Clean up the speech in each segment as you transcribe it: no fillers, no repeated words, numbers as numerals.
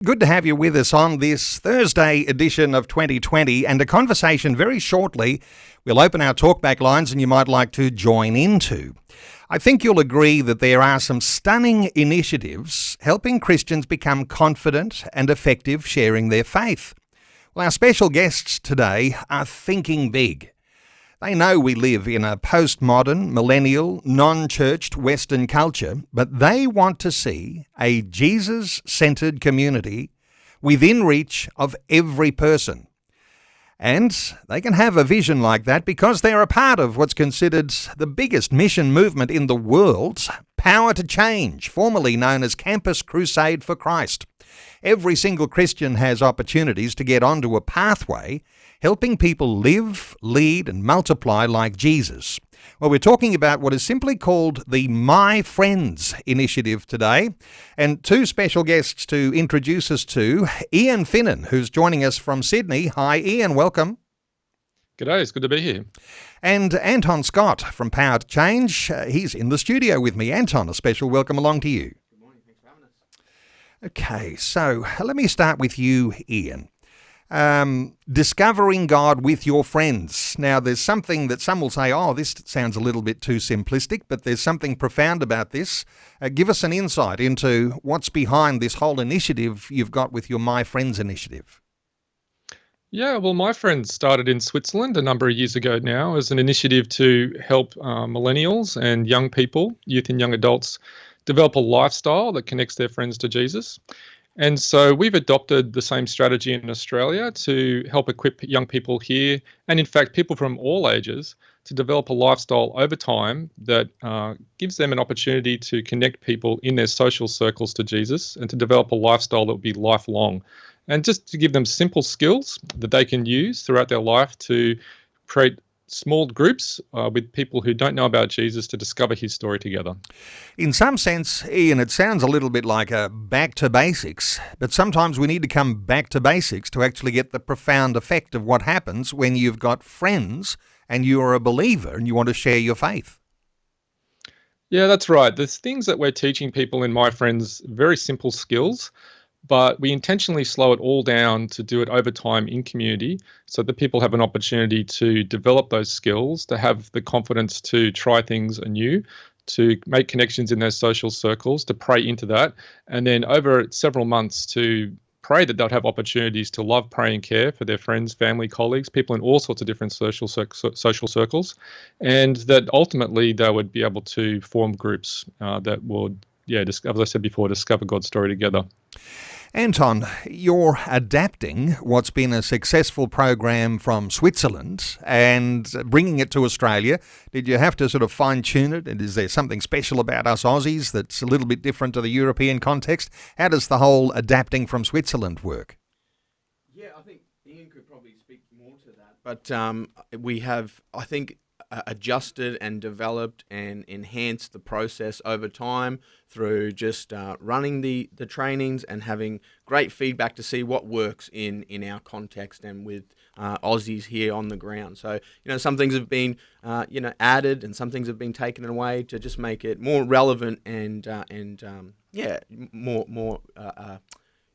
Good to have you with us on this Thursday edition of 2020 and a conversation very shortly we'll open our talkback lines and you might like to join into. I think you'll agree that there are some stunning initiatives helping Christians become confident and effective sharing their faith. Well, our special guests today are thinking big. They know we live in a postmodern, millennial, non-churched Western culture, but they want to see a Jesus-centered community within reach of every person. And they can have a vision like that because they're a part of what's considered the biggest mission movement in the world, Power to Change, formerly known as Campus Crusade for Christ. Every single Christian has opportunities to get onto a pathway helping people live, lead and multiply like Jesus. Well, we're talking about what is simply called the My Friends initiative today, and two special guests to introduce us to, Ian Finnan, who's joining us from Sydney. Hi, Ian, welcome. G'day, it's good to be here. And Anton Scott from Power to Change. He's in the studio with me. Anton, a special welcome along to you. Good morning, thanks for having us. Okay, so let me start with you, Ian. Discovering God with your friends. Now, there's something that some will say, oh, this sounds a little bit too simplistic, but there's something profound about this. Give us an insight into what's behind this whole initiative you've got with your My Friends initiative. Yeah, well, My Friends started in Switzerland a number of years ago now as an initiative to help millennials and young people, youth and young adults, develop a lifestyle that connects their friends to Jesus. And so we've adopted the same strategy in Australia to help equip young people here, and in fact people from all ages, to develop a lifestyle over time that gives them an opportunity to connect people in their social circles to Jesus and to develop a lifestyle that will be lifelong. And just to give them simple skills that they can use throughout their life to create small groups with people who don't know about Jesus to discover his story together. In some sense, Ian, it sounds a little bit like a back to basics, but sometimes we need to come back to basics to actually get the profound effect of what happens when you've got friends and you're a believer and you want to share your faith. Yeah, that's right. There's things that we're teaching people in My Friends, very simple skills, but we intentionally slow it all down to do it over time in community so that people have an opportunity to develop those skills, to have the confidence to try things anew, to make connections in their social circles, to pray into that, and then over several months to pray that they'll have opportunities to love, pray and care for their friends, family, colleagues, people in all sorts of different social circles, and that ultimately they would be able to form groups that would, as I said before, discover God's story together. Anton, you're adapting what's been a successful program from Switzerland and bringing it to Australia. Did you have to sort of fine-tune it? And is there something special about us Aussies that's a little bit different to the European context? How does the whole adapting from Switzerland work? Yeah, I think Ian could probably speak more to that. But we have, I think, adjusted and developed and enhanced the process over time through just running the trainings and having great feedback to see what works in our context and with Aussies here on the ground. So, some things have been, added and some things have been taken away to just make it more relevant and more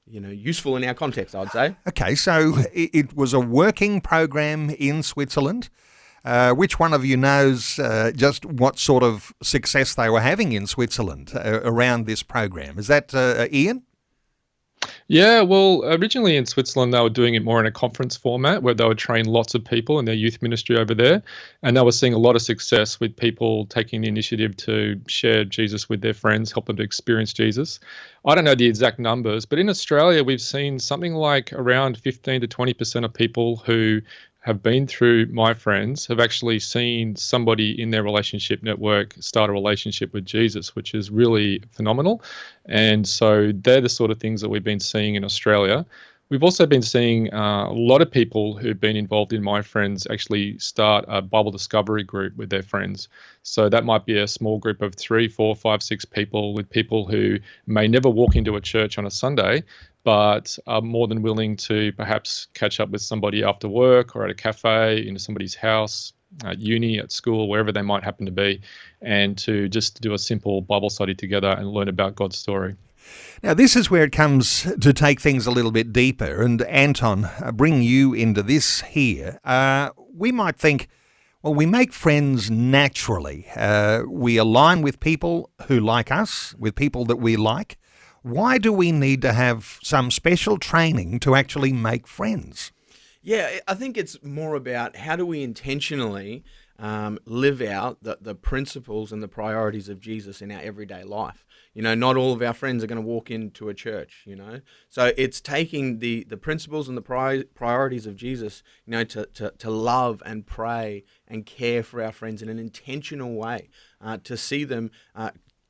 useful in our context, I'd say. Okay, so it was a working program in Switzerland. Which one of you knows just what sort of success they were having in Switzerland around this program? Is that Ian? Yeah, well, originally in Switzerland, they were doing it more in a conference format where they would train lots of people in their youth ministry over there. And they were seeing a lot of success with people taking the initiative to share Jesus with their friends, help them to experience Jesus. I don't know the exact numbers, but in Australia, we've seen something like around 15 to 20% of people who have been through My Friends have actually seen somebody in their relationship network start a relationship with Jesus, which is really phenomenal. And so they're the sort of things that we've been seeing in Australia. We've also been seeing a lot of people who've been involved in My Friends actually start a Bible discovery group with their friends. So that might be a small group of 3, 4, 5, 6 people with people who may never walk into a church on a Sunday, but are more than willing to perhaps catch up with somebody after work or at a cafe, in somebody's house, at uni, at school, wherever they might happen to be, and to just do a simple Bible study together and learn about God's story. Now, this is where it comes to take things a little bit deeper. And Anton, bring you into this here. We might think, well, we make friends naturally. We align with people who like us, with people that we like. Why do we need to have some special training to actually make friends? Yeah, I think it's more about how do we intentionally live out the principles and the priorities of Jesus in our everyday life. Not all of our friends are going to walk into a church, So it's taking the principles and the priorities of Jesus, to love and pray and care for our friends in an intentional way, to see them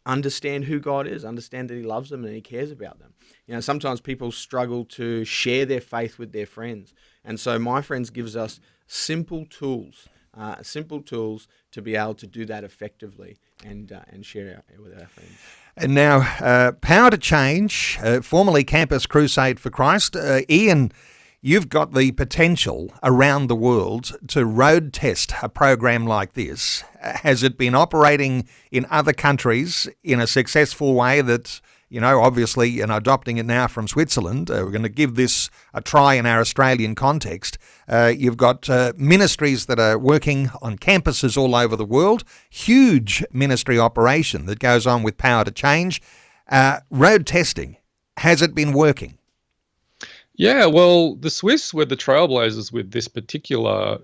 understand who God is, understand that he loves them and he cares about them. Sometimes people struggle to share their faith with their friends. And so My Friends gives us simple tools to be able to do that effectively and share with our friends. And now, Power to Change, formerly Campus Crusade for Christ. Ian, you've got the potential around the world to road test a program like this. Has it been operating in other countries in a successful way that, obviously, adopting it now from Switzerland, we're going to give this a try in our Australian context. You've got ministries that are working on campuses all over the world, huge ministry operation that goes on with Power to Change. Road testing, has it been working? Yeah, well, the Swiss were the trailblazers with this particular,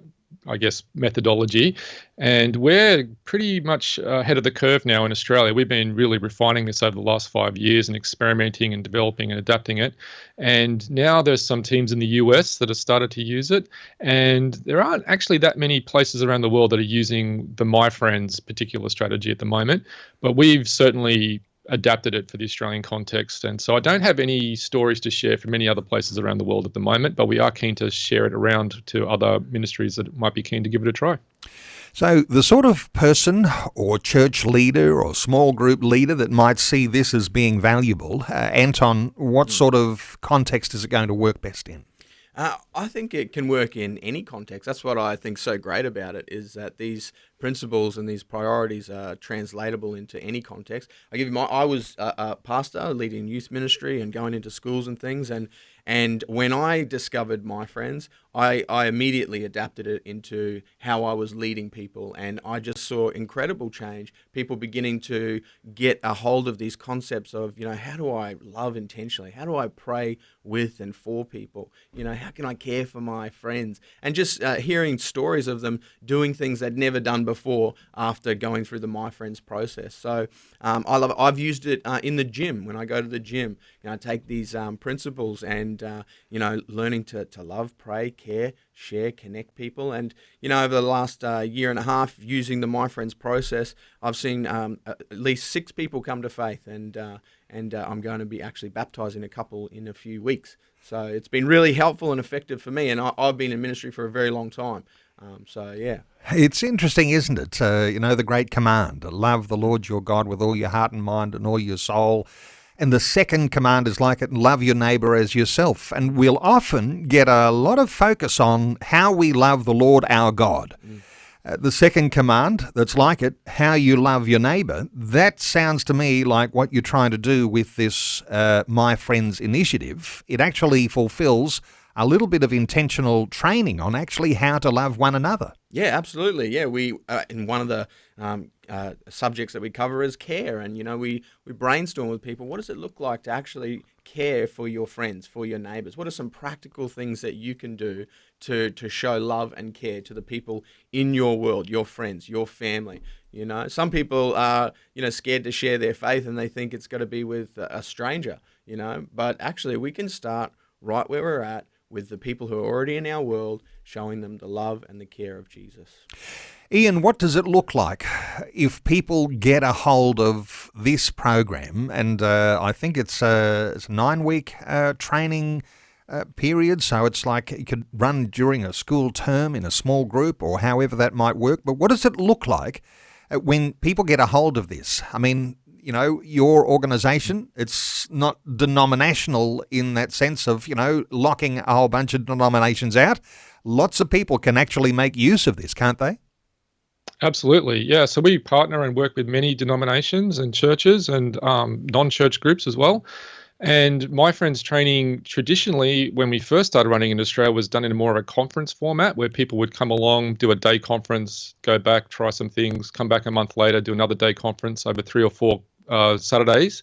methodology, and we're pretty much ahead of the curve now in Australia. We've been really refining this over the last 5 years and experimenting and developing and adapting it. And now there's some teams in the US that have started to use it, and there aren't actually that many places around the world that are using the My Friends particular strategy at the moment, but we've certainly adapted it for the Australian context. And so I don't have any stories to share from many other places around the world at the moment, but we are keen to share it around to other ministries that might be keen to give it a try. So the sort of person or church leader or small group leader that might see this as being valuable, Anton, what sort of context is it going to work best in? I think it can work in any context. That's what I think so great about it, is that these principles and these priorities are translatable into any context. I was a pastor leading youth ministry and going into schools and things, and when I discovered My Friends, I immediately adapted it into how I was leading people, and I just saw incredible change. People beginning to get a hold of these concepts of, how do I love intentionally? How do I pray with and for people? How can I care for my friends? And just hearing stories of them doing things they'd never done before after going through the My Friends process. So I love it. I've used it in the gym. When I go to the gym, I take these principles and, learning to love, pray, care, share, connect people. And, over the last year and a half using the My Friends process, I've seen at least 6 people come to faith, and I'm going to be actually baptizing a couple in a few weeks. So it's been really helpful and effective for me, and I've been in ministry for a very long time. Yeah. It's interesting, isn't it? The great command, love the Lord your God with all your heart and mind and all your soul. And the second command is like it, love your neighbour as yourself. And we'll often get a lot of focus on how we love the Lord our God. The second command that's like it, how you love your neighbour, that sounds to me like what you're trying to do with this My Friends initiative. It actually fulfills a little bit of intentional training on actually how to love one another. Yeah, absolutely. Yeah, we in one of the subjects that we cover is care, and we brainstorm with people. What does it look like to actually care for your friends, for your neighbours? What are some practical things that you can do to show love and care to the people in your world, your friends, your family? Some people are scared to share their faith, and they think it's got to be with a stranger. But actually, we can start right where we're at, with the people who are already in our world, showing them the love and the care of Jesus. Ian, what does it look like if people get a hold of this program? And I think it's a 9-week training period, so it's like it could run during a school term in a small group or however that might work. But what does it look like when people get a hold of this? I mean, your organisation, it's not denominational in that sense of, locking a whole bunch of denominations out. Lots of people can actually make use of this, can't they? Absolutely. Yeah. So we partner and work with many denominations and churches and non-church groups as well. And my friend's training traditionally, when we first started running in Australia, was done in more of a conference format where people would come along, do a day conference, go back, try some things, come back a month later, do another day conference over 3 or 4 Saturdays.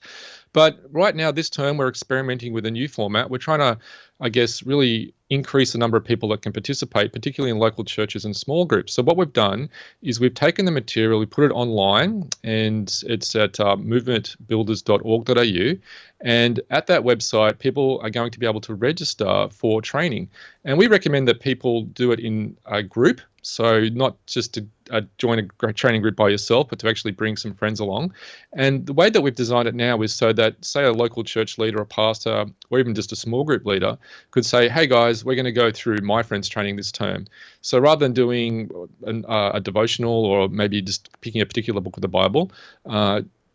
But right now, this term, we're experimenting with a new format. We're trying to, I guess, really increase the number of people that can participate, particularly in local churches and small groups. So what we've done is we've taken the material, we put it online, and it's at movementbuilders.org.au. And at that website, people are going to be able to register for training. And we recommend that people do it in a group. So not just to join a training group by yourself, but to actually bring some friends along. And the way that we've designed it now is so that, say, a local church leader, a pastor, or even just a small group leader could say, hey guys, we're going to go through my friend's training this term. So rather than doing a devotional or maybe just picking a particular book of the Bible,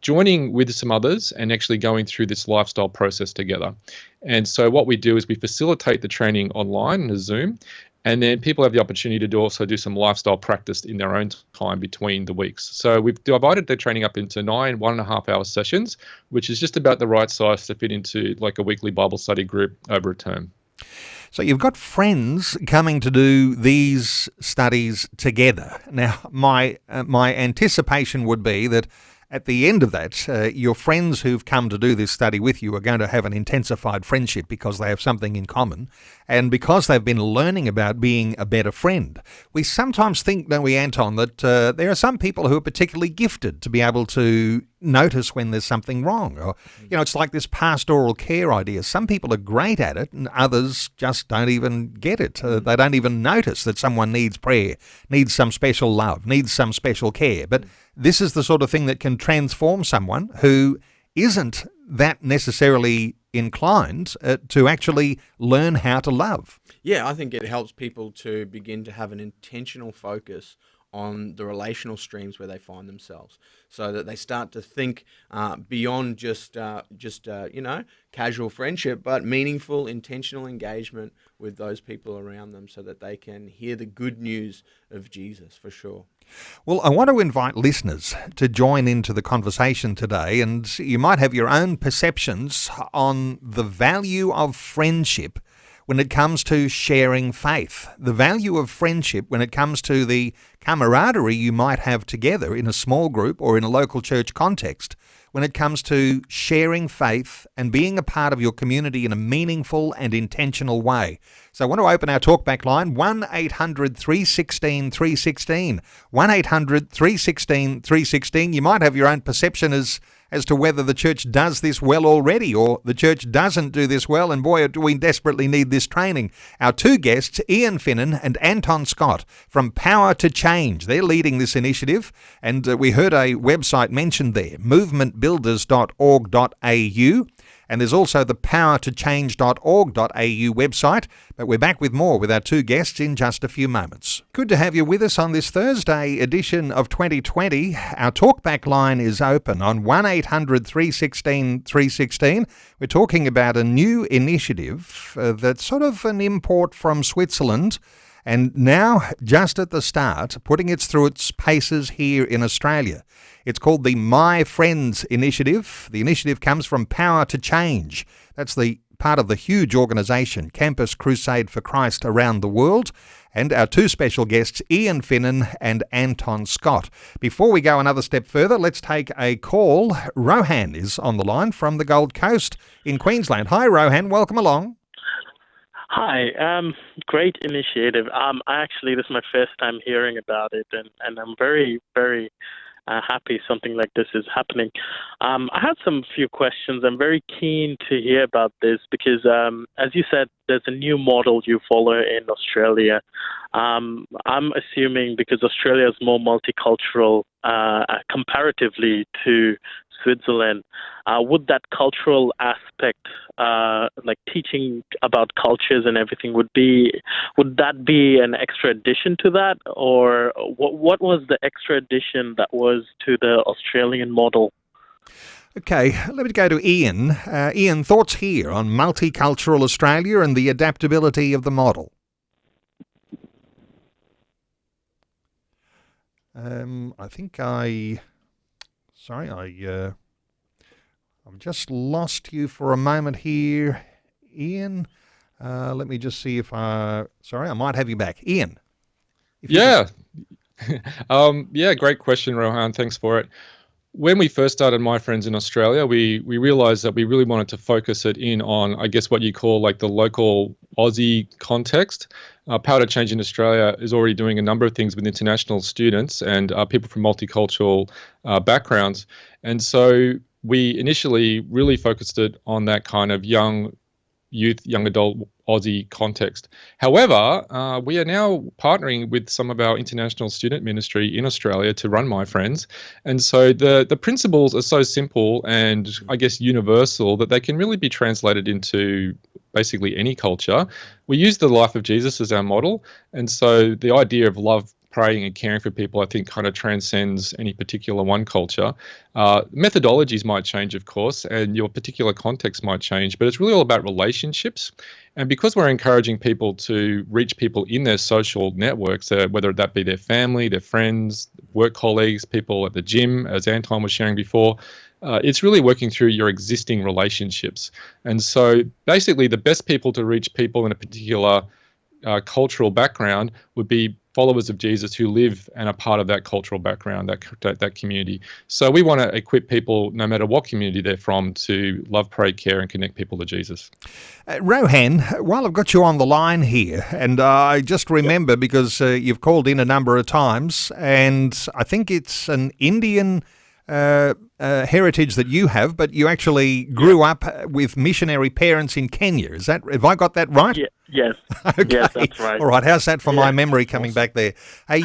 joining with some others and actually going through this lifestyle process together. And so what we do is we facilitate the training online in a Zoom, and then people have the opportunity to also do some lifestyle practice in their own time between the weeks. So we've divided the training up into 9 1.5-hour sessions, which is just about the right size to fit into like a weekly Bible study group over a term. So you've got friends coming to do these studies together. Now, my anticipation would be that at the end of that, your friends who've come to do this study with you are going to have an intensified friendship because they have something in common and because they've been learning about being a better friend. We sometimes think, don't we, Anton, that there are some people who are particularly gifted to be able to notice when there's something wrong. Or, it's like this pastoral care idea. Some people are great at it and others just don't even get it. They don't even notice that someone needs prayer, needs some special love, needs some special care. But this is the sort of thing that can transform someone who isn't that necessarily inclined to actually learn how to love. Yeah, I think it helps people to begin to have an intentional focus on the relational streams where they find themselves, so that they start to think beyond just casual friendship, but meaningful, intentional engagement with those people around them, so that they can hear the good news of Jesus for sure. Well, I want to invite listeners to join into the conversation today, and you might have your own perceptions on the value of friendship when it comes to sharing faith, the value of friendship when it comes to the camaraderie you might have together in a small group or in a local church context, when it comes to sharing faith and being a part of your community in a meaningful and intentional way. So I want to open our talkback line, 1-800-316-316, 1-800-316-316. You might have your own perception as to whether the church does this well already or the church doesn't do this well, and boy, do we desperately need this training. Our two guests, Ian Finnan and Anton Scott from Power to Change. They're leading this initiative, and we heard a website mentioned there, movementbuilders.org.au. And there's also the powertochange.org.au website. But we're back with more with our two guests in just a few moments. Good to have you with us on this Thursday edition of 2020. Our talkback line is open on 1-800-316-316. We're talking about a new initiative that's sort of an import from Switzerland, and now, just at the start, putting it through its paces here in Australia. It's called the My Friends Initiative. The initiative comes from Power to Change. That's the part of the huge organisation, Campus Crusade for Christ around the world. And our two special guests, Ian Finnan and Anton Scott. Before we go another step further, let's take a call. Rohan is on the line from the Gold Coast in Queensland. Hi, Rohan. Welcome along. Hi, great initiative. This is my first time hearing about it, and I'm very, very happy something like this is happening. I had some few questions. I'm very keen to hear about this because, as you said, there's a new model you follow in Australia. I'm assuming because Australia is more multicultural comparatively to Switzerland, would that cultural aspect, like teaching about cultures and everything, would that be an extra addition to that, or what was the extra addition that was to the Australian model? Okay, let me go to Ian. Ian, thoughts here on multicultural Australia and the adaptability of the model? I think I've just lost you for a moment here, Ian. Let me just see if I might have you back. Ian. Yeah. Yeah, great question, Rohan. Thanks for it. When we first started My Friends in Australia, we realized that we really wanted to focus it in on, I guess, what you call like the local Aussie context. Power to Change in Australia is already doing a number of things with international students and people from multicultural backgrounds. And so we initially really focused it on that kind of young adult Aussie context. However, we are now partnering with some of our international student ministry in Australia to run My Friends. And so the principles are so simple and I guess universal that they can really be translated into basically any culture. We use the life of Jesus as our model. And so the idea of love, praying and caring for people, I think, kind of transcends any particular one culture. Methodologies might change, of course, and your particular context might change, but it's really all about relationships. And because we're encouraging people to reach people in their social networks, whether that be their family, their friends, work colleagues, people at the gym, as Anton was sharing before, it's really working through your existing relationships. And so basically the best people to reach people in a particular cultural background would be followers of Jesus who live and are part of that cultural background, that community. So we want to equip people, no matter what community they're from, to love, pray, care, and connect people to Jesus. Rohan, while I've got you on the line here, and I just remember because you've called in a number of times, and I think it's an Indian heritage that you have, but you actually grew up with missionary parents in Kenya. Have I got that right? Yeah, yes. Okay. Yes, that's right. All right. How's that for my memory coming back there? Hey,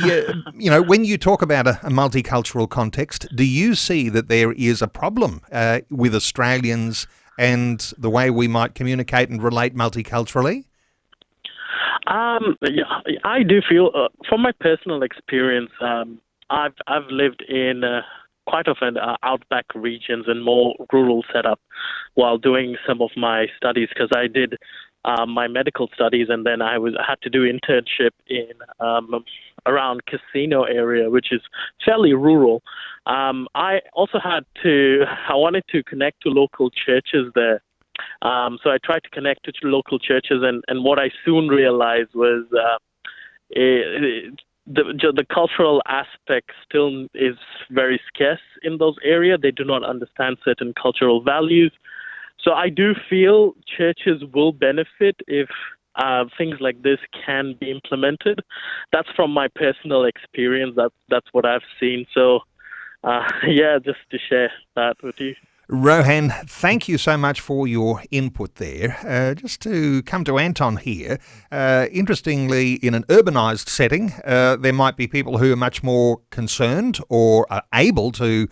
when you talk about a multicultural context, do you see that there is a problem with Australians and the way we might communicate and relate multiculturally? Yeah, I do feel, from my personal experience, I've lived in quite often outback regions and more rural setup while doing some of my studies, because I did my medical studies and then I had to do internship in around Casino area, which is fairly rural. I also I wanted to connect to local churches there. So I tried to connect to local churches, and what I soon realized was the cultural aspect still is very scarce in those areas. They do not understand certain cultural values. So I do feel churches will benefit if things like this can be implemented. That's from my personal experience. That's what I've seen. So, just to share that with you. Rohan, thank you so much for your input there. Just to come to Anton here, interestingly, in an urbanised setting, there might be people who are much more concerned or are able to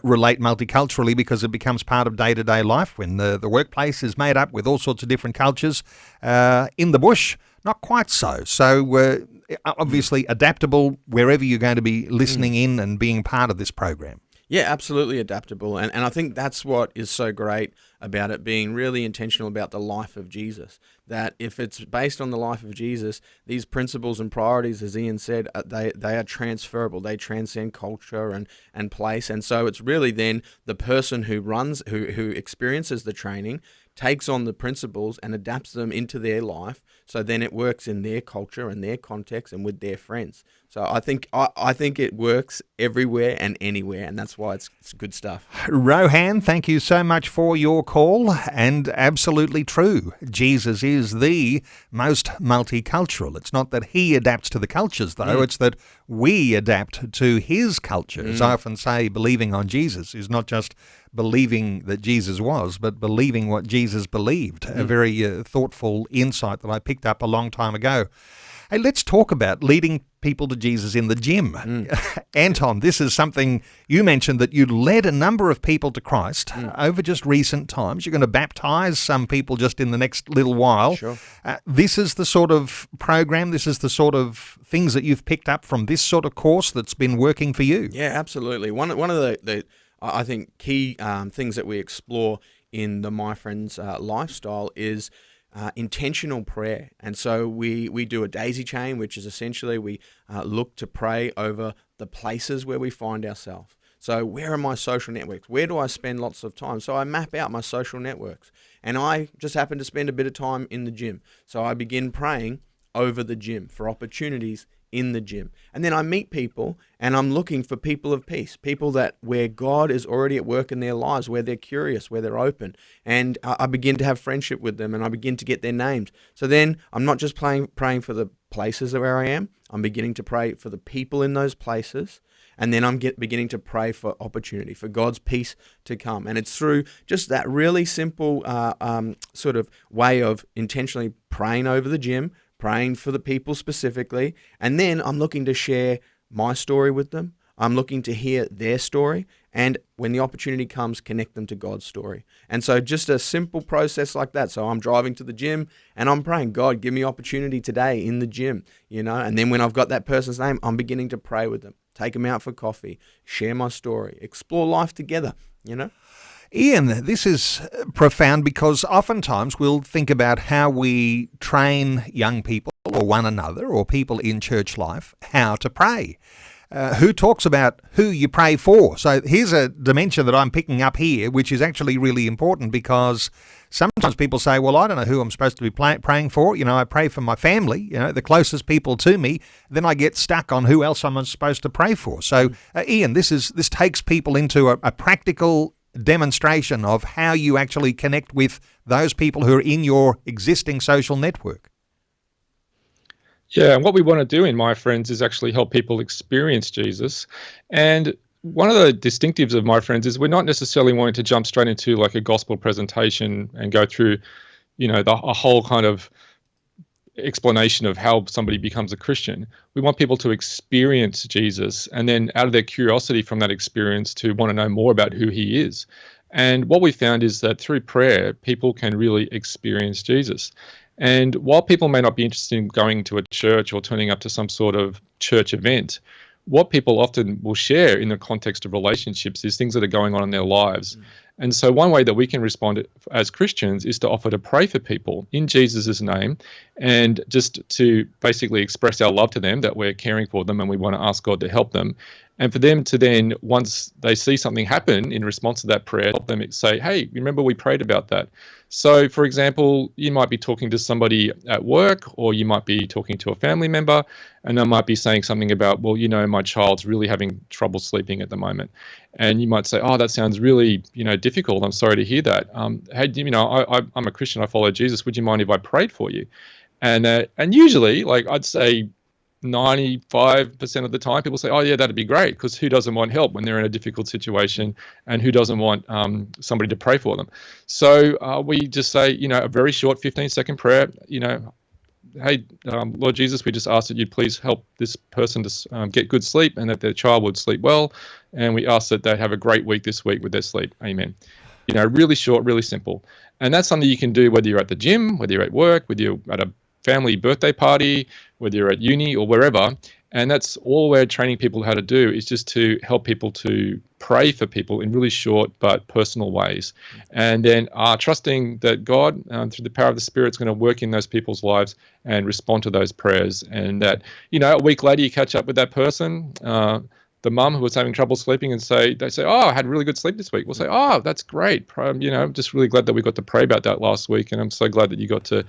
relate multiculturally because it becomes part of day-to-day life when the workplace is made up with all sorts of different cultures. In the bush, not quite so. So obviously adaptable wherever you're going to be listening in and being part of this program. Yeah, absolutely adaptable. And I think that's what is so great about it, being really intentional about the life of Jesus. That if it's based on the life of Jesus, these principles and priorities, as Ian said, they are transferable. They transcend culture and place. And so it's really then the person who experiences the training takes on the principles and adapts them into their life, so then it works in their culture and their context and with their friends. So I think it works everywhere and anywhere, and that's why it's good stuff. Rohan, thank you so much for your call, and absolutely true. Jesus is the most multicultural. It's not that he adapts to the cultures, though. It's that we adapt to his cultures. I often say believing on Jesus is not just believing that Jesus was, but believing what Jesus believed. A very thoughtful insight that I picked up a long time ago. Hey, let's talk about leading people to Jesus in the gym. Anton, this is something you mentioned, that you led a number of people to Christ over just recent times. You're going to baptize some people just in the next little while. Sure. This is the sort of program, this is the sort of things that you've picked up from this sort of course that's been working for you. Yeah, absolutely. One of the I think key things that we explore in the My Friends lifestyle is intentional prayer. And so we do a daisy chain, which is essentially we look to pray over the places where we find ourselves. So where are my social networks? Where do I spend lots of time? So I map out my social networks. And I just happen to spend a bit of time in the gym. So I begin praying over the gym for opportunities in the gym. And then I meet people and I'm looking for people of peace, people that where God is already at work in their lives, where they're curious, where they're open. And I begin to have friendship with them and I begin to get their names. So then I'm not just praying for the places where I am, I'm beginning to pray for the people in those places. And then I'm beginning to pray for opportunity, for God's peace to come. And it's through just that really simple sort of way of intentionally praying over the gym, praying for the people specifically, and then I'm looking to share my story with them. I'm looking to hear their story, and when the opportunity comes, connect them to God's story. And so just a simple process like that. So I'm driving to the gym and I'm praying, God, give me opportunity today in the gym, and then when I've got that person's name, I'm beginning to pray with them, take them out for coffee, share my story, explore life together, Ian, this is profound because oftentimes we'll think about how we train young people or one another or people in church life how to pray. Who talks about who you pray for? So here's a dimension that I'm picking up here, which is actually really important because sometimes people say, well, I don't know who I'm supposed to be praying for. I pray for my family, the closest people to me. Then I get stuck on who else I'm supposed to pray for. So, Ian, this takes people into a practical demonstration of how you actually connect with those people who are in your existing social network. Yeah, and what we want to do in My Friends is actually help people experience Jesus. And one of the distinctives of My Friends is we're not necessarily wanting to jump straight into like a gospel presentation and go through, a whole kind of explanation of how somebody becomes a Christian. We want people to experience Jesus and then out of their curiosity from that experience to want to know more about who he is. And what we found is that through prayer, people can really experience Jesus. And while people may not be interested in going to a church or turning up to some sort of church event, what people often will share in the context of relationships is things that are going on in their lives. And so one way that we can respond as Christians is to offer to pray for people in Jesus' name and just to basically express our love to them, that we're caring for them and we want to ask God to help them. And for them to then, once they see something happen in response to that prayer, help them say, hey, remember we prayed about that. So, for example, you might be talking to somebody at work or you might be talking to a family member and they might be saying something about, well, my child's really having trouble sleeping at the moment. And you might say, oh, that sounds really, difficult. I'm sorry to hear that. Hey, I'm a Christian. I follow Jesus. Would you mind if I prayed for you? And usually, I'd say 95% of the time, people say, oh, yeah, that'd be great, because who doesn't want help when they're in a difficult situation and who doesn't want somebody to pray for them? So we just say, a very short 15-second prayer, hey, Lord Jesus, we just ask that you please help this person to get good sleep and that their child would sleep well. And we ask that they have a great week this week with their sleep. Amen. Really short, really simple. And that's something you can do whether you're at the gym, whether you're at work, whether you're at a family birthday party, whether you're at uni or wherever. And that's all we're training people how to do, is just to help people to pray for people in really short but personal ways. And then trusting that God, through the power of the Spirit, is going to work in those people's lives and respond to those prayers. And that, a week later you catch up with that person, the mum who was having trouble sleeping, and they say, oh, I had really good sleep this week. We'll say, oh, that's great. I'm just really glad that we got to pray about that last week. And I'm so glad that you got to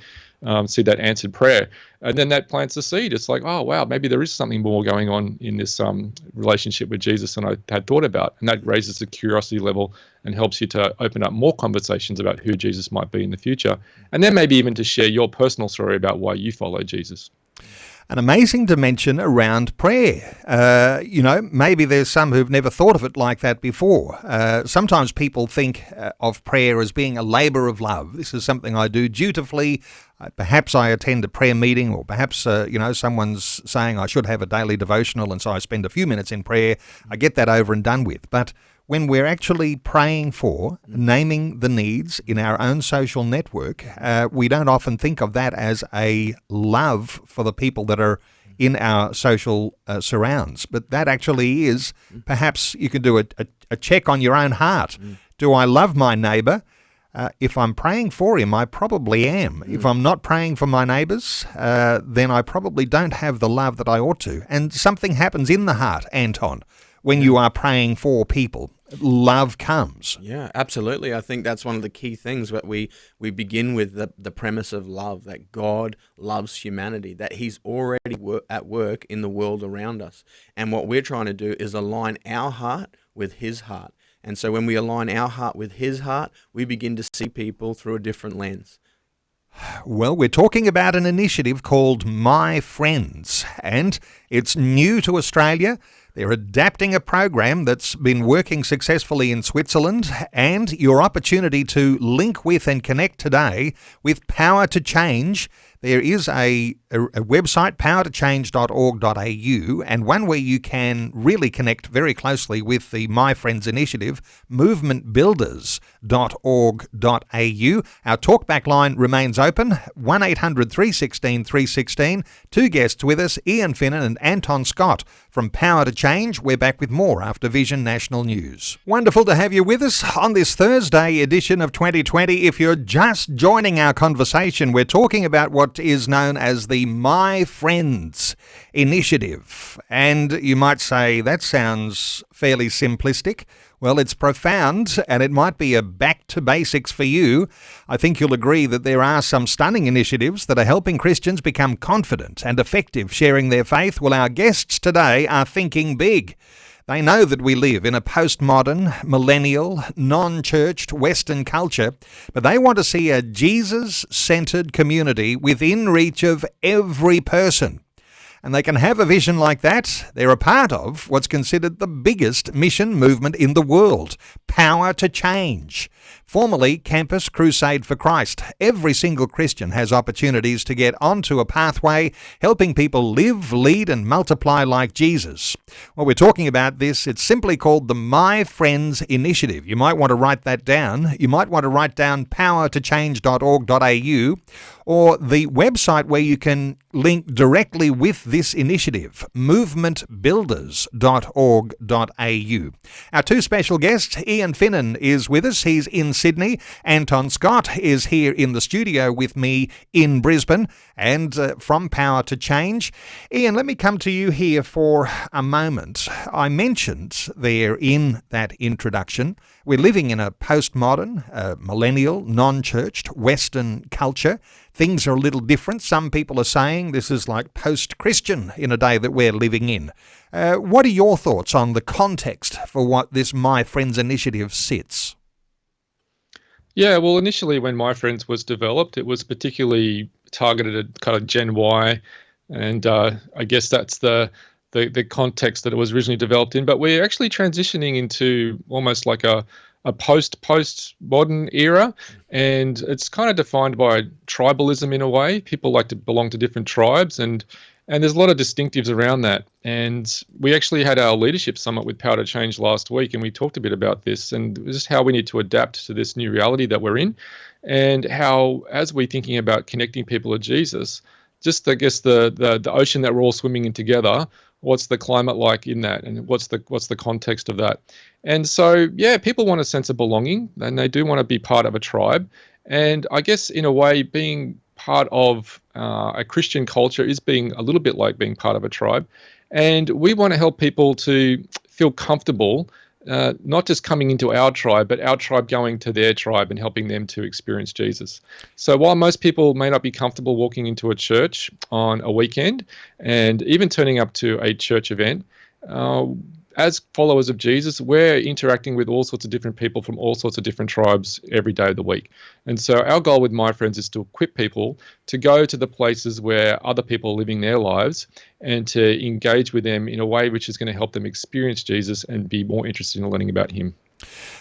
see that answered prayer. And then that plants the seed. It's like, oh, wow, maybe there is something more going on in this relationship with Jesus than I had thought about. And that raises the curiosity level and helps you to open up more conversations about who Jesus might be in the future. And then maybe even to share your personal story about why you follow Jesus. An amazing dimension around prayer. Maybe there's some who've never thought of it like that before. Sometimes people think of prayer as being a labour of love. This is something I do dutifully. Perhaps I attend a prayer meeting, or perhaps, someone's saying I should have a daily devotional, and so I spend a few minutes in prayer. I get that over and done with. But when we're actually praying for, naming the needs in our own social network, we don't often think of that as a love for the people that are in our social surrounds. But that actually is, perhaps you can do a check on your own heart. Do I love my neighbour If I'm praying for him, I probably am. If I'm not praying for my neighbours, then I probably don't have the love that I ought to. And something happens in the heart, Anton, when you are praying for people. Love comes. Yeah, absolutely. I think that's one of the key things that we begin with the premise of love, that God loves humanity, that he's already at work in the world around us. And what we're trying to do is align our heart with his heart. And so when we align our heart with his heart, we begin to see people through a different lens. Well, we're talking about an initiative called My Friends, and it's new to Australia. They're adapting a program that's been working successfully in Switzerland, and your opportunity to link with and connect today with Power to Change. There is a website, powertochange.org.au, and one where you can really connect very closely with the My Friends initiative, movementbuilders.org.au. Our talkback line remains open, 1800 316 316. Two guests with us, Ian Finnan and Anton Scott from Power to Change. We're back with more after Vision National News. Wonderful to have you with us on this Thursday edition of 2020. If you're just joining our conversation, we're talking about what is known as the My Friends initiative. And you might say, that sounds fairly simplistic. Well, it's profound, and it might be a back to basics for you. I think you'll agree that there are some stunning initiatives that are helping Christians become confident and effective sharing their faith. Well, our guests today are thinking big. They know that we live in a postmodern, millennial, non-churched Western culture, but they want to see a Jesus-centered community within reach of every person. And they can have a vision like that. They're a part of what's considered the biggest mission movement in the world, Power to Change. Formerly Campus Crusade for Christ. Every single Christian has opportunities to get onto a pathway, helping people live, lead and multiply like Jesus. Well, we're talking about this. It's simply called the My Friends Initiative. You might want to write that down. You might want to write down powertochange.org.au or the website where you can link directly with this initiative, movementbuilders.org.au. Our two special guests, Ian Finnan is with us. He's in Sydney. Anton Scott is here in the studio with me in Brisbane and from Power to Change. Ian, let me come to you here for a moment. I mentioned there in that introduction, we're living in a postmodern, millennial, non-churched Western culture. Things are a little different. Some people are saying this is like post-Christian in a day that we're living in. What are your thoughts on the context for what this My Friends initiative sits? Yeah, well, initially when My Friends was developed, it was particularly targeted at kind of Gen Y, and I guess that's the context that it was originally developed in. But we're actually transitioning into almost like a post-modern era, and it's kind of defined by tribalism in a way. People like to belong to different tribes, and there's a lot of distinctives around that. And we actually had our leadership summit with Power to Change last week, and we talked a bit about this and just how we need to adapt to this new reality that we're in, and how, as we're thinking about connecting people to Jesus, just I guess the ocean that we're all swimming in together, what's the climate like in that, and what's the context of that? And so, yeah, people want a sense of belonging, and they do want to be part of a tribe. And I guess in a way, being part of a Christian culture is being a little bit like being part of a tribe. And we want to help people to feel comfortable, not just coming into our tribe, but our tribe going to their tribe and helping them to experience Jesus. So while most people may not be comfortable walking into a church on a weekend and even turning up to a church event, as followers of Jesus, we're interacting with all sorts of different people from all sorts of different tribes every day of the week. And so our goal with My Friends is to equip people to go to the places where other people are living their lives and to engage with them in a way which is going to help them experience Jesus and be more interested in learning about him.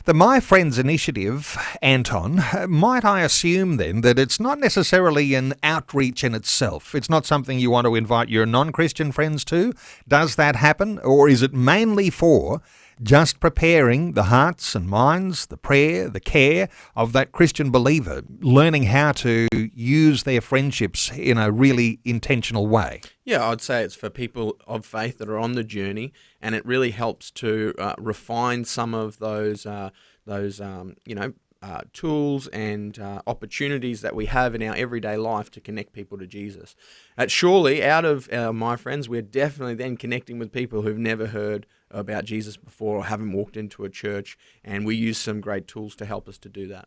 The My Friends initiative, Anton, might I assume then that it's not necessarily an outreach in itself? It's not something you want to invite your non-Christian friends to? Does that happen? Or is it mainly for just preparing the hearts and minds, the prayer, the care of that Christian believer, learning how to use their friendships in a really intentional way? Yeah, I'd say it's for people of faith that are on the journey, and it really helps to refine some of those tools and opportunities that we have in our everyday life to connect people to Jesus. Surely, out of my friends, we're definitely then connecting with people who've never heard about Jesus before or haven't walked into a church, and we use some great tools to help us to do that.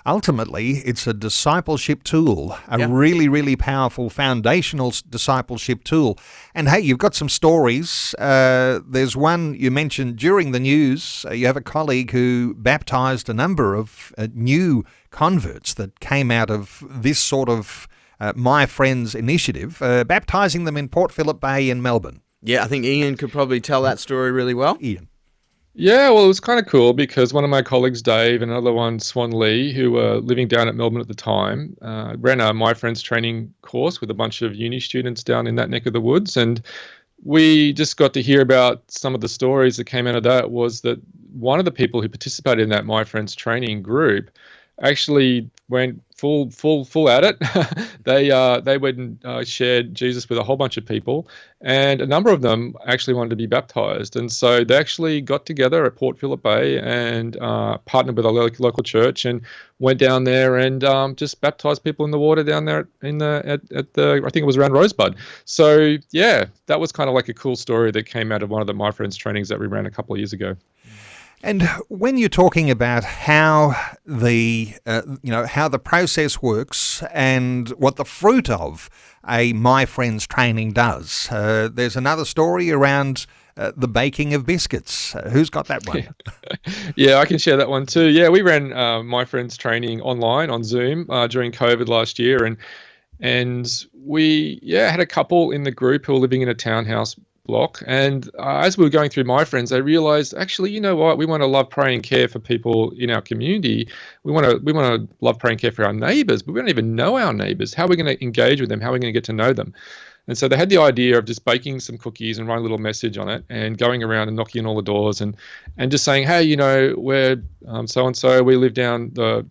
Ultimately, it's a discipleship tool, a really, really powerful foundational discipleship tool. And hey, you've got some stories. There's one you mentioned during the news. You have a colleague who baptized a number of new converts that came out of this sort of My Friends initiative, baptizing them in Port Phillip Bay in Melbourne. Yeah, I think Ian could probably tell that story really well. Ian. Yeah, well, it was kind of cool because one of my colleagues, Dave, and another one, Swan Lee, who were living down at Melbourne at the time, ran a My Friends training course with a bunch of uni students down in that neck of the woods. And we just got to hear about some of the stories that came out of that. Was that one of the people who participated in that My Friends training group actually went full at it. They went and shared Jesus with a whole bunch of people, and a number of them actually wanted to be baptized. And so they actually got together at Port Phillip Bay and partnered with a local church and went down there and just baptized people in the water down there at the I think it was around Rosebud. So yeah, that was kind of like a cool story that came out of one of the My Friends trainings that we ran a couple of years ago. And when you're talking about how the process works and what the fruit of a My Friends training does, there's another story around the baking of biscuits. Who's got that one? Yeah, I can share that one too. Yeah, we ran My Friends training online on Zoom during COVID last year, and we had a couple in the group who were living in a townhouse block, and as we were going through My Friends, I realized, actually, you know what, we want to love, pray and care for people in our community. We want to love, pray and care for our neighbors, but we don't even know our neighbors. How are we going to engage with them? How are we going to get to know them? And so they had the idea of just baking some cookies and writing a little message on it and going around and knocking on all the doors and just saying, hey, we're so and so, we live down the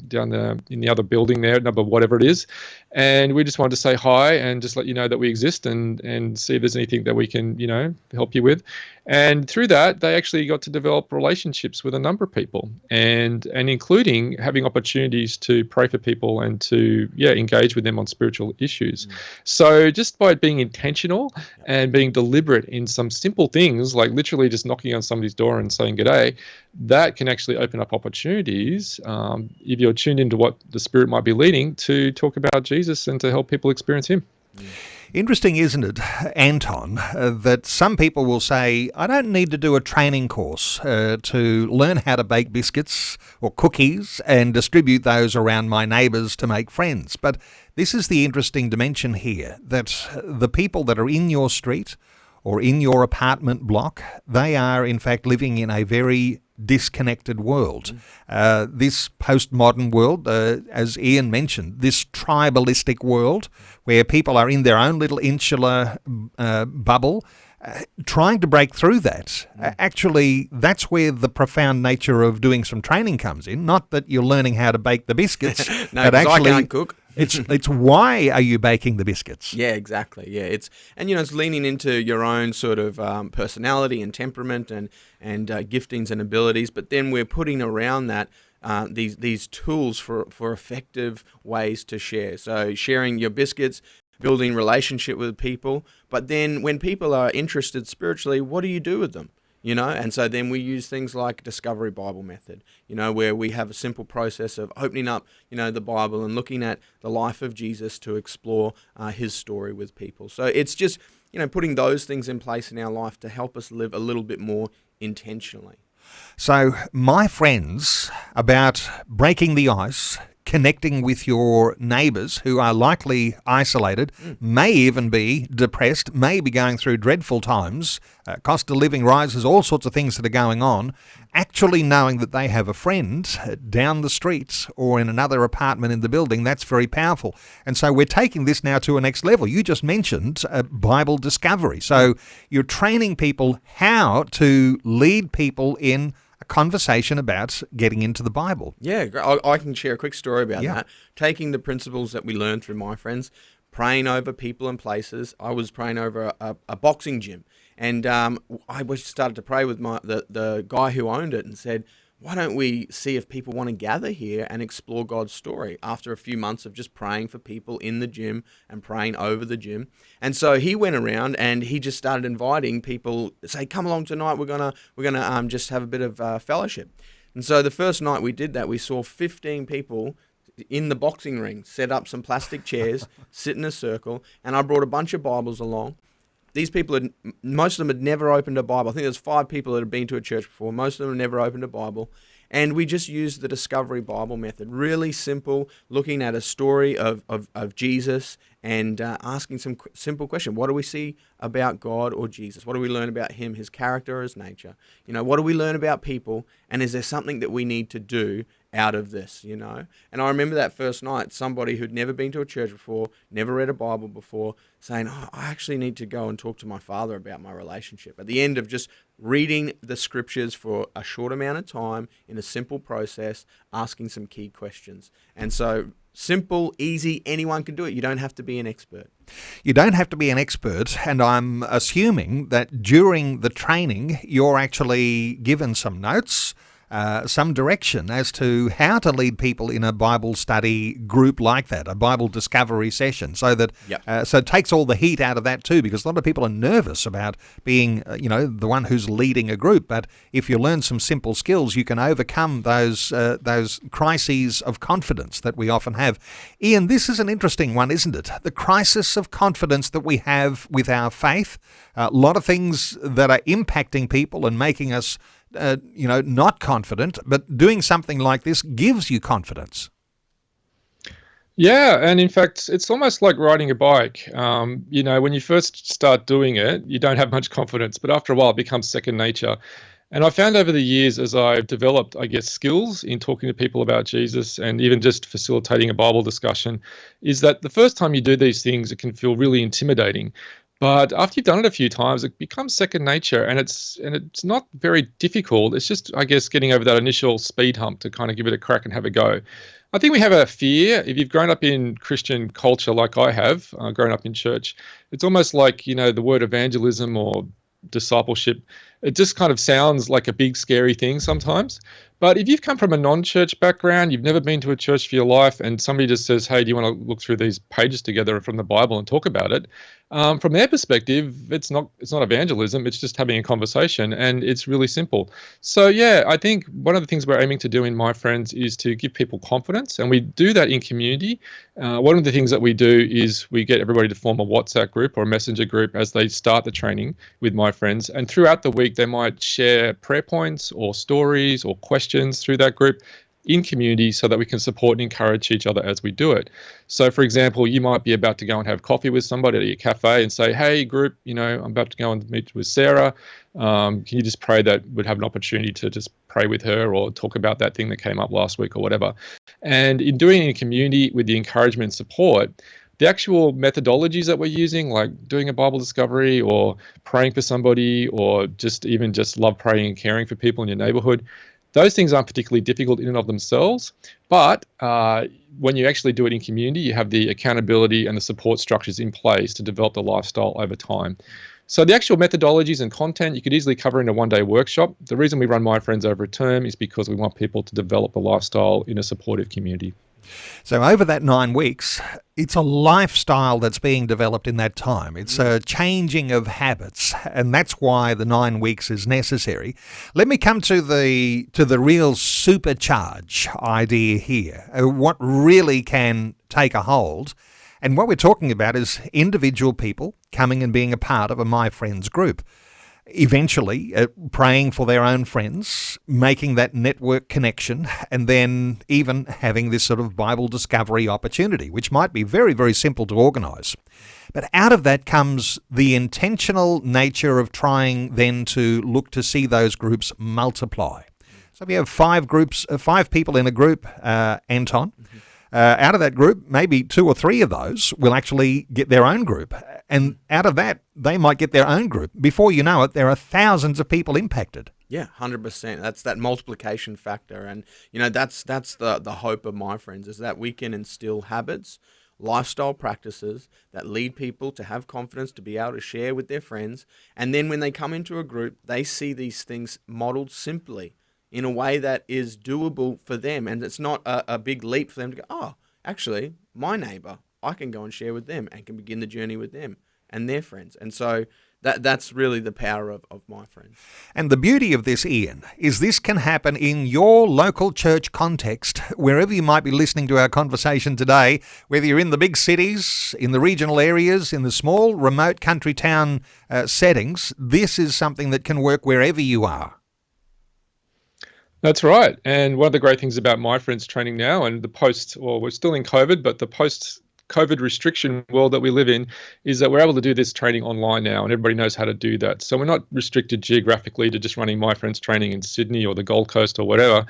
in the other building there, number whatever it is, and we just wanted to say hi and just let you know that we exist and see if there's anything that we can help you with. And through that, they actually got to develop relationships with a number of people, and including having opportunities to pray for people and to engage with them on spiritual issues. So just by being intentional and being deliberate in some simple things, like literally just knocking on somebody's door and saying g'day, that can actually open up opportunities, if you're tuned into what the Spirit might be leading, to talk about Jesus and to help people experience Him. Interesting, isn't it, Anton, that some people will say, I don't need to do a training course to learn how to bake biscuits or cookies and distribute those around my neighbours to make friends. But this is the interesting dimension here, that the people that are in your street or in your apartment block, they are in fact living in a very disconnected world. This postmodern world, as Ian mentioned, this tribalistic world where people are in their own little insular bubble, trying to break through that. Actually, that's where the profound nature of doing some training comes in. Not that you're learning how to bake the biscuits, no, but actually, I can't cook. It's why are you baking the biscuits? Yeah, exactly. Yeah, it's leaning into your own sort of personality and temperament and giftings and abilities. But then we're putting around that these tools for effective ways to share. So sharing your biscuits, building relationship with people. But then when people are interested spiritually, what do you do with them? And so then we use things like Discovery Bible Method, where we have a simple process of opening up, the Bible and looking at the life of Jesus to explore his story with people. So it's just, putting those things in place in our life to help us live a little bit more intentionally. So, My Friends, about breaking the ice, connecting with your neighbours who are likely isolated, may even be depressed, may be going through dreadful times, cost of living rises, all sorts of things that are going on. Actually knowing that they have a friend down the street or in another apartment in the building, that's very powerful. And so we're taking this now to a next level. You just mentioned Bible discovery. So you're training people how to lead people in a conversation about getting into the Bible. Yeah, I can share a quick story about that. Taking the principles that we learned through My Friends, praying over people and places. I was praying over a boxing gym, and I started to pray with the guy who owned it and said, why don't we see if people want to gather here and explore God's story after a few months of just praying for people in the gym and praying over the gym. And so he went around and he just started inviting people, say, come along tonight, we're gonna just have a bit of fellowship. And so the first night we did that, we saw 15 people in the boxing ring, set up some plastic chairs, sit in a circle, and I brought a bunch of Bibles along. These people, most of them had never opened a Bible. I think there's 5 people that had been to a church before. Most of them had never opened a Bible. And we just used the Discovery Bible method. Really simple, looking at a story of Jesus and asking some simple question. What do we see about God or Jesus? What do we learn about him, his character or his nature? What do we learn about people? And is there something that we need to do out of this, And I remember that first night, somebody who'd never been to a church before, never read a Bible before, saying, I actually need to go and talk to my father about my relationship. At the end of just reading the scriptures for a short amount of time in a simple process, asking some key questions. And so simple, easy, anyone can do it. You don't have to be an expert. You don't have to be an expert, and I'm assuming that during the training you're actually given some notes, some direction as to how to lead people in a Bible study group like that, a Bible discovery session, so that so it takes all the heat out of that too, because a lot of people are nervous about being, the one who's leading a group. But if you learn some simple skills, you can overcome those crises of confidence that we often have. Ian, this is an interesting one, isn't it? The crisis of confidence that we have with our faith. A lot of things that are impacting people and making us not confident, but doing something like this gives you confidence. Yeah, and in fact, it's almost like riding a bike. When you first start doing it, you don't have much confidence, but after a while it becomes second nature. And I found over the years, as I've developed, skills in talking to people about Jesus and even just facilitating a Bible discussion, is that the first time you do these things, it can feel really intimidating. But after you've done it a few times, it becomes second nature, and it's not very difficult. It's just, getting over that initial speed hump to kind of give it a crack and have a go. I think we have a fear. If you've grown up in Christian culture like I have, grown up in church, it's almost like, the word evangelism or discipleship, it just kind of sounds like a big scary thing sometimes. But if you've come from a non-church background, you've never been to a church for your life, and somebody just says, hey, do you want to look through these pages together from the Bible and talk about it? From their perspective, it's not evangelism, it's just having a conversation, and it's really simple. So yeah, I think one of the things we're aiming to do in My Friends is to give people confidence, and we do that in community. One of the things that we do is we get everybody to form a WhatsApp group or a messenger group as they start the training with My Friends, and throughout the week they might share prayer points or stories or questions through that group in community so that we can support and encourage each other as we do it. So, for example, you might be about to go and have coffee with somebody at your cafe and say, hey, group, I'm about to go and meet with Sarah. Can you just pray that we'd have an opportunity to just pray with her or talk about that thing that came up last week or whatever. And in doing it in community with the encouragement and support, the actual methodologies that we're using, like doing a Bible discovery or praying for somebody or just love praying and caring for people in your neighborhood, those things aren't particularly difficult in and of themselves, but when you actually do it in community, you have the accountability and the support structures in place to develop the lifestyle over time. So the actual methodologies and content you could easily cover in a one-day workshop. The reason we run My Friends over a term is because we want people to develop a lifestyle in a supportive community. So over that 9 weeks, it's a lifestyle that's being developed in that time. It's a changing of habits, and that's why the 9 weeks is necessary. Let me come to the real supercharge idea here, what really can take a hold. And what we're talking about is individual people coming and being a part of a My Friends group. Eventually praying for their own friends, making that network connection, and then even having this sort of Bible discovery opportunity, which might be very, very simple to organise. But out of that comes the intentional nature of trying then to look to see those groups multiply. So if you have 5 people in a group, Anton, out of that group, maybe 2 or 3 of those will actually get their own group. And out of that, they might get their own group. Before you know it, there are thousands of people impacted. Yeah, 100%. That's that multiplication factor. And, that's the hope of My Friends, is that we can instill habits, lifestyle practices that lead people to have confidence, to be able to share with their friends. And then when they come into a group, they see these things modeled simply. in a way that is doable for them. And it's not a big leap for them to go, oh, actually, my neighbor, I can go and share with them and can begin the journey with them and their friends. And so that's really the power of my friends. And the beauty of this, Ian, is this can happen in your local church context, wherever you might be listening to our conversation today, whether you're in the big cities, in the regional areas, in the small, remote country town settings. This is something that can work wherever you are. That's right. And one of the great things about My Friends training now and we're still in COVID, but the post-COVID restriction world that we live in is that we're able to do this training online now, and everybody knows how to do that. So we're not restricted geographically to just running My Friends training in Sydney or the Gold Coast or whatever.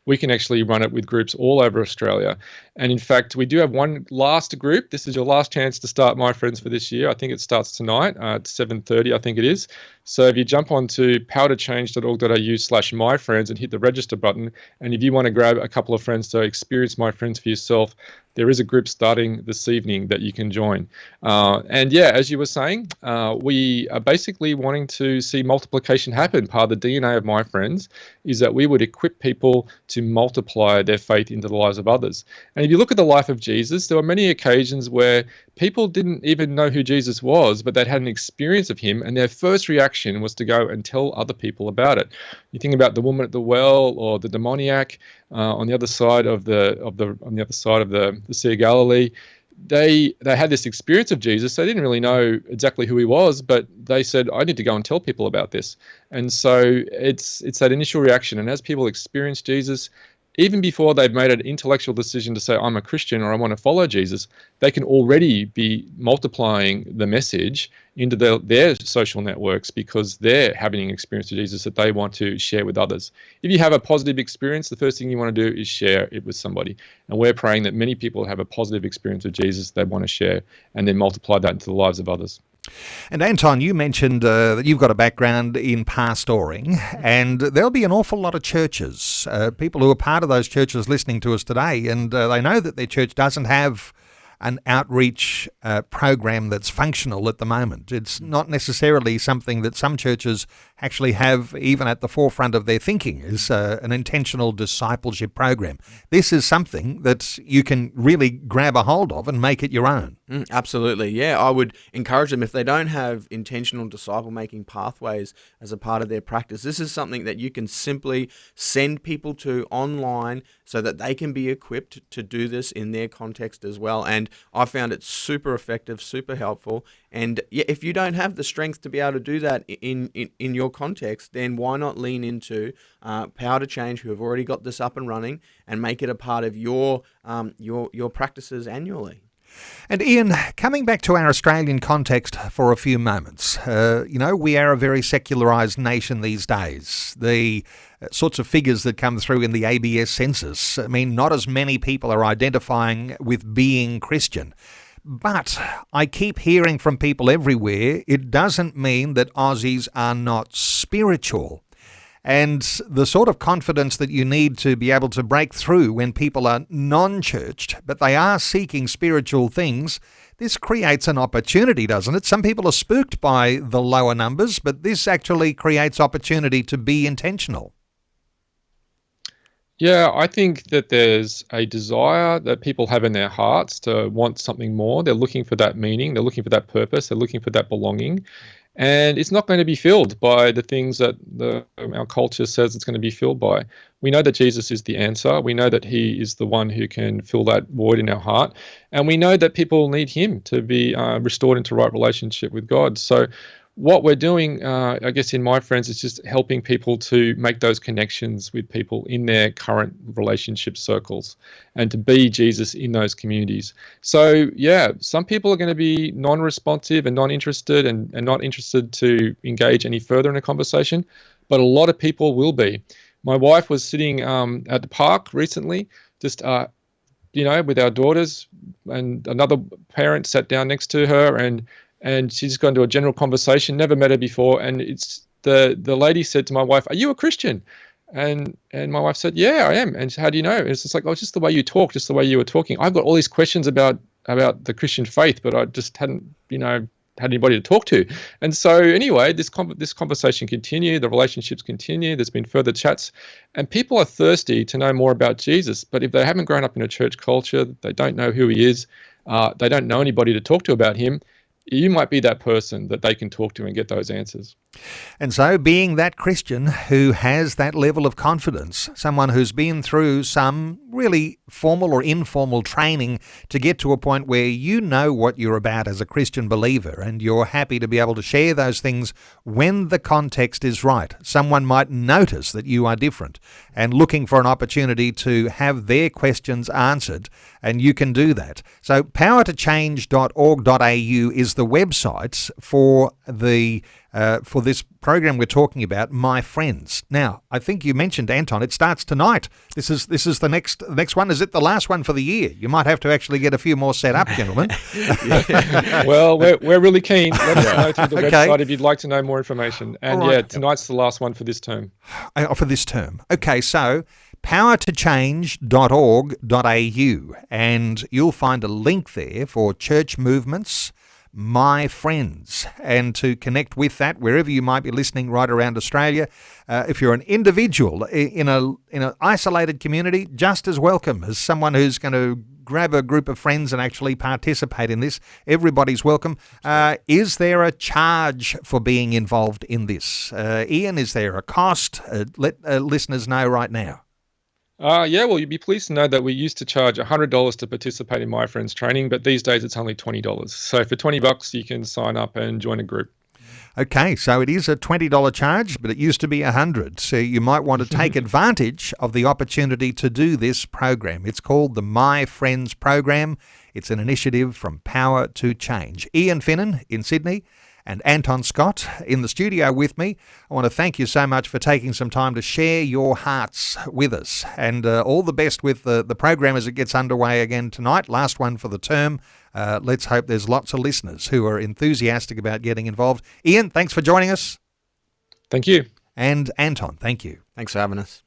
We can actually run it with groups all over Australia. And in fact, we do have one last group. This is your last chance to start My Friends for this year. I think it starts tonight at 7:30, I think it is. So if you jump onto powertochange.org.au/myfriends and hit the register button, and if you want to grab a couple of friends to experience My Friends for yourself, there is a group starting this evening that you can join. And yeah, as you were saying, we are basically wanting to see multiplication happen. Part of the DNA of My Friends is that we would equip people to multiply their faith into the lives of others. And if you look at the life of Jesus, there were many occasions where people didn't even know who Jesus was, but they'd had an experience of him, and their first reaction was to go and tell other people about it. You think about the woman at the well, or the demoniac on the other side of the Sea of Galilee. They had this experience of Jesus. They didn't really know exactly who he was, but they said, I need to go and tell people about this. And so it's that initial reaction. And as people experience Jesus, even before they've made an intellectual decision to say, I'm a Christian or I want to follow Jesus, they can already be multiplying the message into their social networks because they're having an experience of Jesus that they want to share with others. If you have a positive experience, the first thing you want to do is share it with somebody. And we're praying that many people have a positive experience with Jesus they want to share and then multiply that into the lives of others. And Anton, you mentioned that you've got a background in pastoring, and there'll be an awful lot of churches, people who are part of those churches listening to us today, and they know that their church doesn't have an outreach program that's functional at the moment. It's not necessarily something that some churches actually have even at the forefront of their thinking is an intentional discipleship program. This is something that you can really grab a hold of and make it your own. Absolutely, yeah. I would encourage them, if they don't have intentional disciple-making pathways as a part of their practice, this is something that you can simply send people to online so that they can be equipped to do this in their context as well. And I found it super effective, super helpful. And yeah, if you don't have the strength to be able to do that in your context, then why not lean into Power to Change, who have already got this up and running, and make it a part of your practices annually. And Ian, coming back to our Australian context for a few moments, we are a very secularised nation these days. The sorts of figures that come through in the ABS census, I mean, not as many people are identifying with being Christian. But I keep hearing from people everywhere, it doesn't mean that Aussies are not spiritual. And the sort of confidence that you need to be able to break through when people are non-churched, but they are seeking spiritual things, this creates an opportunity, doesn't it? Some people are spooked by the lower numbers, but this actually creates opportunity to be intentional. Yeah, I think that there's a desire that people have in their hearts to want something more. They're looking for that meaning. They're looking for that purpose. They're looking for that belonging. And it's not going to be filled by the things that our culture says it's going to be filled by. We know that Jesus is the answer. We know that he is the one who can fill that void in our heart. And we know that people need him to be restored into right relationship with God. So what we're doing, I guess, in My Friends is just helping people to make those connections with people in their current relationship circles and to be Jesus in those communities. So, yeah, some people are going to be non-responsive and non-interested and not interested to engage any further in a conversation, but a lot of people will be. My wife was sitting at the park recently, just with our daughters, and another parent sat down next to her, and she's gone to a general conversation, never met her before, and it's the lady said to my wife, "Are you a Christian?" And my wife said, "Yeah, I am." And how do you know? And it's just like, "Oh, it's just the way you talk, just the way you were talking. I've got all these questions about the Christian faith, but I just hadn't, had anybody to talk to. And so anyway, this conversation continued, the relationships continue, there's been further chats, and people are thirsty to know more about Jesus. But if they haven't grown up in a church culture, they don't know who he is, they don't know anybody to talk to about him, you might be that person that they can talk to and get those answers. And so being that Christian who has that level of confidence, someone who's been through some really formal or informal training to get to a point where you know what you're about as a Christian believer and you're happy to be able to share those things when the context is right. Someone might notice that you are different and looking for an opportunity to have their questions answered, and you can do that. So powertochange.org.au is the website for this program we're talking about, My Friends. Now, I think you mentioned, Anton, it starts tonight. This is the next one. Is it the last one for the year? You might have to actually get a few more set up, gentlemen. Well, we're really keen. Let us know through the website if you'd like to know more information. And right. Tonight's the last one for this term. For this term. Okay, so powertochange.org.au, and you'll find a link there for church movements, My Friends, and to connect with that wherever you might be listening right around Australia. If you're an individual in an isolated community, just as welcome as someone who's going to grab a group of friends and actually participate in this. Everybody's welcome. Is there a charge for being involved in this? Ian, is there a cost? Let listeners know right now. Well, you'd be pleased to know that we used to charge $100 to participate in My Friends training, but these days it's only $20. So for $20, you can sign up and join a group. Okay, so it is a $20 charge, but it used to be $100. So you might want to take advantage of the opportunity to do this program. It's called the My Friends program. It's an initiative from Power to Change. Ian Finnan in Sydney and Anton Scott in the studio with me. I want to thank you so much for taking some time to share your hearts with us, and all the best with the program as it gets underway again tonight, last one for the term. Let's hope there's lots of listeners who are enthusiastic about getting involved. Ian, thanks for joining us. Thank you. And Anton, thank you. Thanks for having us.